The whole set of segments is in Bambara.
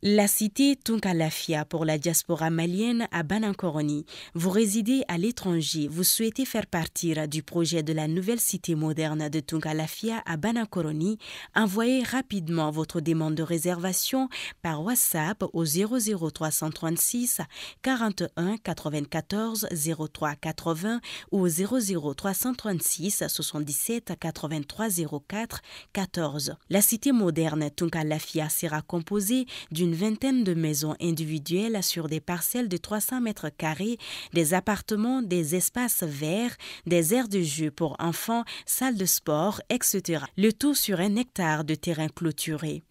La cité Tunkalafia pour la diaspora malienne à Banankoroni. Vous résidez à l'étranger, vous souhaitez faire partir du projet de la nouvelle cité moderne de Tunkalafia à Banankoroni. Envoyez rapidement votre demande de réservation par WhatsApp au 00336 41 94 03 80 ou au 00336 77 83 04 14. La cité moderne Tunkalafia sera composée d'une vingtaine de maisons individuelles sur des parcelles de 300 mètres carrés, des appartements, des espaces verts, des aires de jeu pour enfants, salles de sport, etc. Le tout sur 1 hectare de terrain clôturé.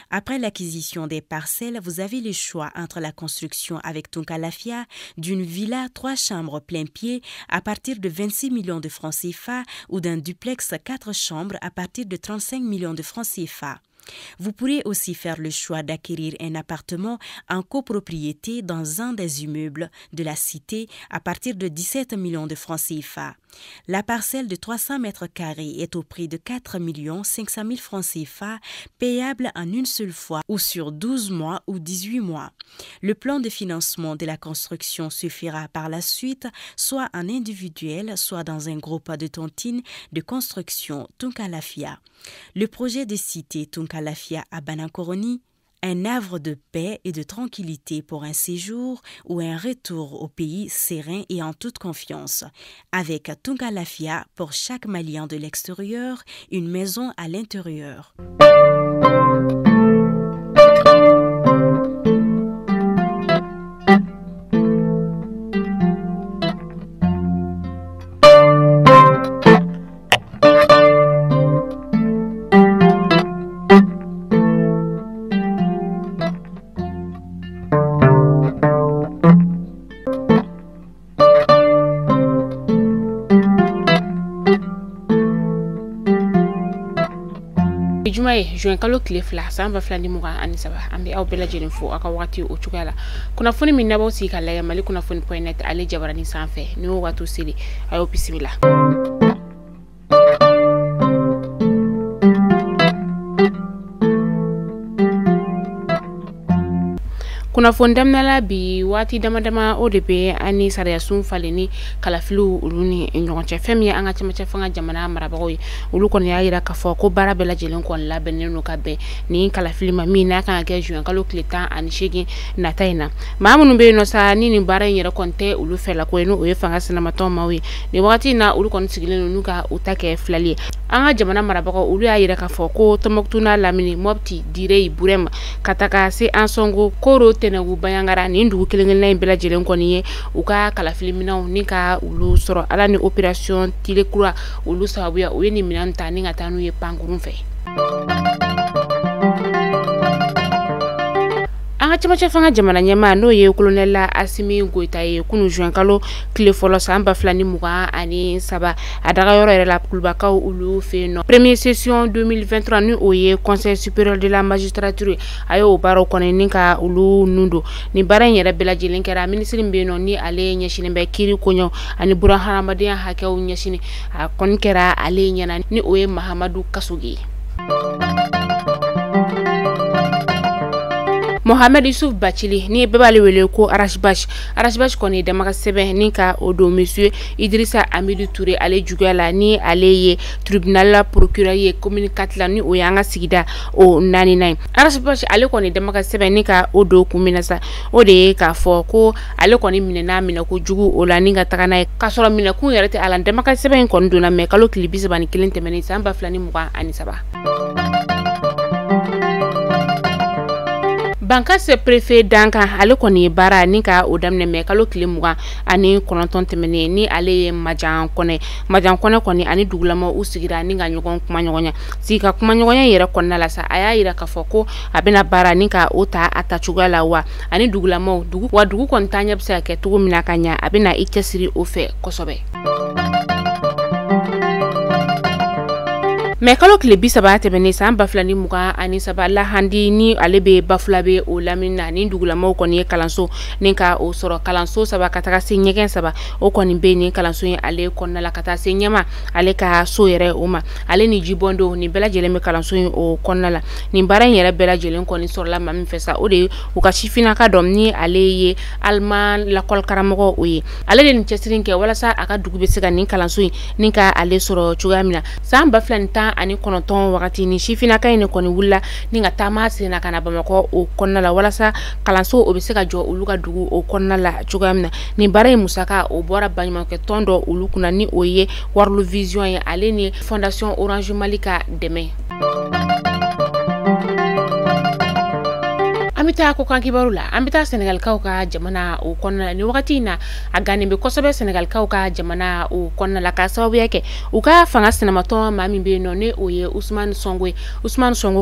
Après l'acquisition des parcelles, vous avez le choix entre la construction avec Tunkalafia d'une villa 3 chambres plein pied à partir de 26 millions de francs CFA ou d'un duplex 4 chambres à partir de 35 millions de francs CFA. Vous pourrez aussi faire le choix d'acquérir un appartement en copropriété dans un des immeubles de la cité à partir de 17 millions de francs CFA. La parcelle de 300 mètres carrés est au prix de 4 500 000 francs CFA, payable en une seule fois ou sur 12 mois ou 18 mois. Le plan de financement de la construction se fera par la suite, soit en individuel, soit dans un groupe de tontines de construction Tunkalafia. Le projet de cité Tunkalafia à Banankoroni, un havre de paix et de tranquillité pour un séjour ou un retour au pays serein et en toute confiance. Avec Tunkalafia, pour chaque Malien de l'extérieur, une maison à l'intérieur. Jumaye juin kalo kile fila samba fila ni muga ani saba ambi au bela jeni fo aka wakati o chukala kuna foni minabo si kala ya mali kuna foni.net ale jabarani sanfe ni o watu sili ayo bisimila. Kuna fondamnala bi wati damadama ODP ani sariya sun faleni kalafilu uluni nyonche femi anga chama fanga jamana marabagoy ulu kon ya ira kafo ko bara bela jelen kon la benenu kabe ni kalafili mami na kan ga juin kalo kleta ani shegi na taina mamunu be no sa ni bara yira konte ulu fela ko eno o fanga sana maton mawi ni wati na ulu kon sigilenu nuka utake flali anga jamana marabago ulu ya ira kafo ko tomoktuna lamini mobti direi burema kataka se ansongo koro tenagu bayangara ni ndugu kelengel na imbela jelen koniye uka kala filimina nika ulu soro ala ni operation tilekura ulu sababu ya uyeni minanta ni ngatanu ye pangurumfe anga chama fanga jamana nyama no ye kolonela Asimi Goita ye kunu juin kalo kile folo samba flani muga ani saba adaga yoro era la kulbaka ulu fe no première session 2023 ni oye conseil supérieur de la magistrature ayo baro koneni ka ulu nundo ni bara nyera bela jelenkera ministre mbeno ni ale nyashine be kiri konyo ani bura haramadiya hakew nyashine konkera ale nyana ni oye Mahamadou Kasugi Mohamed Yusuf Bachili ni bebali wele ko Arashbash koni de maka sebe ni ka odo monsieur Idrissa Amidou Touré ale jugala ni ale ye tribunal la procureur ye communicat la ni o yanga sigida o 99 Arashbash ale koni de maka sebe ni ka odo kuminasa o de ka fo ko ale koni minena mina ko jugu o la ni ga takana ka soro mina ku yarete ala de maka sebe kon dona me kalo klibise bani kilente meni samba flani muka anisaba Banka se préfet danka ale koni bara ni ka odamne me kalo klimuga ani kononton temene ni ale majan kone koni ani dugulama usigira ni ga nyogon kuma nyogonya sika kuma nyogonya yere konna la sa aya yira ka foko abena bara ni ka ota atachugala wa ani dugulama dugu kontanya bsa ke tugu minakanya abena itesiri ofe kosobe mais kalo kile 30 tɛmɛnen san 2023 la handi ni ale be bafula be o lamina ni dugulamaw kɔni ye kalanso ni ka o sɔrɔ kalanso saba ka taga se ɲɛgɛn saba o kɔni be ni kalanso ye ale kɔnɔna la ka taa se ɲɛma ale ka so yɛrɛ o ma ale ni jibondo ni bɛɛ lajɛlen be kalanso ye o kɔnɔna la ni baara in yɛrɛ bɛɛ lajɛlen kɔni sɔrɔla ma min fɛ sa o de u ka sifinaka dɔn ni ale ye alman lakɔl karamɔgɔ o ye ale de ni cɛsirin kɛ walasa a ka dugu be se ka ni kalanso in ni ka ale sɔrɔ cogoya min na san 2019 wagati ni sifinaka in kɔni wulila ni ka taama sena kana Bamakɔ o kɔnɔna la walasa kalanso o be se ka jɔ olu ka dugu o kɔnɔna la cogoya min na ni baara in musaka o bɔra baɲumankɛ tɔn dɔ olu kunna ni o ye Warlu Vision ye ale ni Fondation Orange Mali ka dɛmɛ. Amita ko kan kibaru la ambita Senegal kaw ka jamana o kɔnɔna la ni wagati na a gannen be kosɛbɛ Senegal kaw ka jamana o kɔnɔna la ka sababuya kɛ u ka fanga sinamatɔ maa min be no ne o ye Ousmane Sonko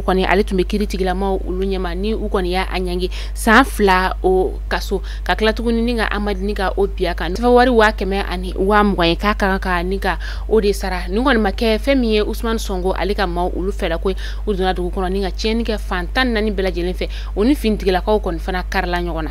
kɔni ale tun be kiritigilamaw olu ɲɛma ni u kɔni y'a ɲangi san 2 o kaso ka tila tuguni ni ka Amadi ni ka o biya kan safa wari 120 ye k'a kan ka ni ka o de sara ni kɔni ma kɛ fɛn min ye Ousmane Sonko ale ka maaw olu fɛla ko u donna dugu kɔnɔ ni ka tiɲɛni kɛ fantan naani bɛɛ lajɛlen fɛ o ni fintigilakaw kɔni fana karila ɲɔgɔn na.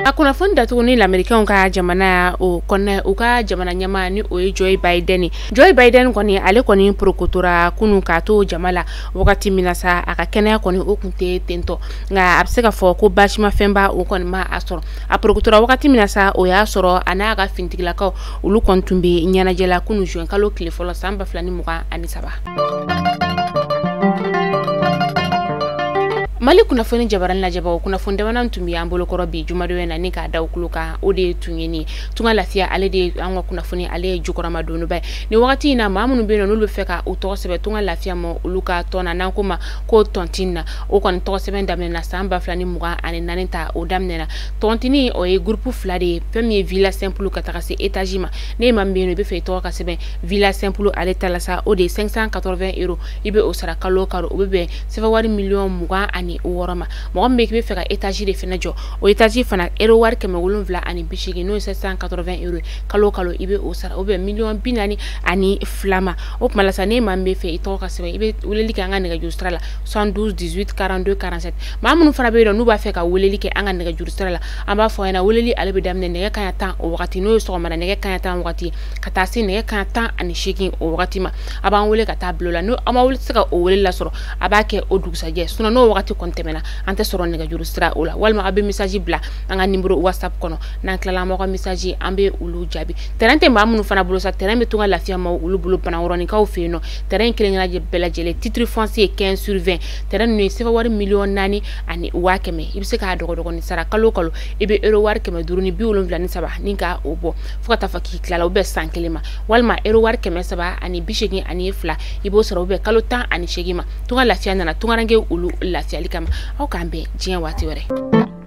A kunnafoni datuguni l'Américain ka jamana o kɔnɔ u ka jamana ɲɛma ni o ye Joe Biden kɔni ale kɔni prokotora kunu ka to jama la wagati min na sa a ka kɛnɛya kɔni o kun tɛ tentɔ nka a bɛ se ka fɔ ko basima fɛnba o kɔni ma a sɔrɔ a prokotora wagati min na sa o y'a sɔrɔ a n'a ka fintigilakaw olu kɔni tun bɛ ɲɛnajɛ la kunu juin kalo tile fɔlɔ san 2023. Mali kunnafoni jabaran lajɛbagaw kunnafoni dabanan tun bɛ an bolokɔrɔ bi jumadonya na ni k'a da kulo kan o de tun ye ni tunga lafiya ale de an ka kunnafoni ale ye jukɔrɔma donoba ye ni wagati in na maa minnu bɛ yen n'olu bɛ fɛ ka u tɔgɔ sɛbɛn tunga lafiya ma olu ka tɔn na n'an ko ma ko tɔntin na o kɔni tɔgɔ sɛbɛn daminɛna san 2024 ta o daminɛna tɔntini o ye groupe 2 de ye fɛn min ye Villa Simple ka taga se étage ma ne ma min bɛ yen i bɛ fɛ i tɔgɔ ka sɛbɛn Villa Simple ale ta la sa o de ye 580 € i bɛ o sara kalo kalo o bɛ bɛn sɛbɛn wari miliyɔn 20 o wɔɔrɔ ma mɔgɔ min bɛ fɛ ka étage de fana jɔ o étage fana euro wari 780 n'o ye 780 € kalo kalo i bɛ o sara o bɛ miliyɔn 42 ma o kuma la sa ne maa min bɛ fɛ i tɔgɔ ka sɛbɛn i bɛ weleli kɛ an ka nɛgɛjuru sira la 72 18 42 47 maa minnu fana bɛ yen n'u b'a fɛ ka weleli kɛ an ka nɛgɛjuru sira la an b'a fɔ ɲɛna weleli ale bɛ daminɛ nɛgɛ kanɲɛ 10 o wagati n'o ye sɔgɔmada nɛgɛ kanɲɛ 10 wagati ka taa se nɛgɛ kanɲɛ 18 o wagati ma a b'an wele ka taa bilo la n'o an ma wele se ka o weleli la sɔrɔ a b'a kɛ o dugusajɛ sinon n'o wagati kɔni tɛmɛna an tɛ sɔrɔ nɛgɛjuru sira o la walima a bɛ message bila an ka numéro WhatsApp kɔnɔ n'an tilala an b'aw ka message an bɛ olu jaabi terrain tɛ maa minnu fana bolo sa terrain bɛ tunga lafiya ma olu bolo Banakɔrɔnikaw fɛ yen nɔ terrain kelen-kelenna bɛɛ lajɛlen titre foncier 15/20 terrain ninnu ye sɛbɛn wari miliyɔn 4 ani 100,000 i bɛ se k'a dɔgɔdɔgɔni sara kalo kalo i bɛ euro wari 573 ni ka o bɔ fo ka taa fɔ k'i tilala o bɛ san kelen ma walima euro wari 782 i b'o sɔrɔ o bɛ kalo 18 ma tunga lafiya nana tungaranke olu lafiyali kama aw k'an bɛn diɲɛ waati wɛrɛ.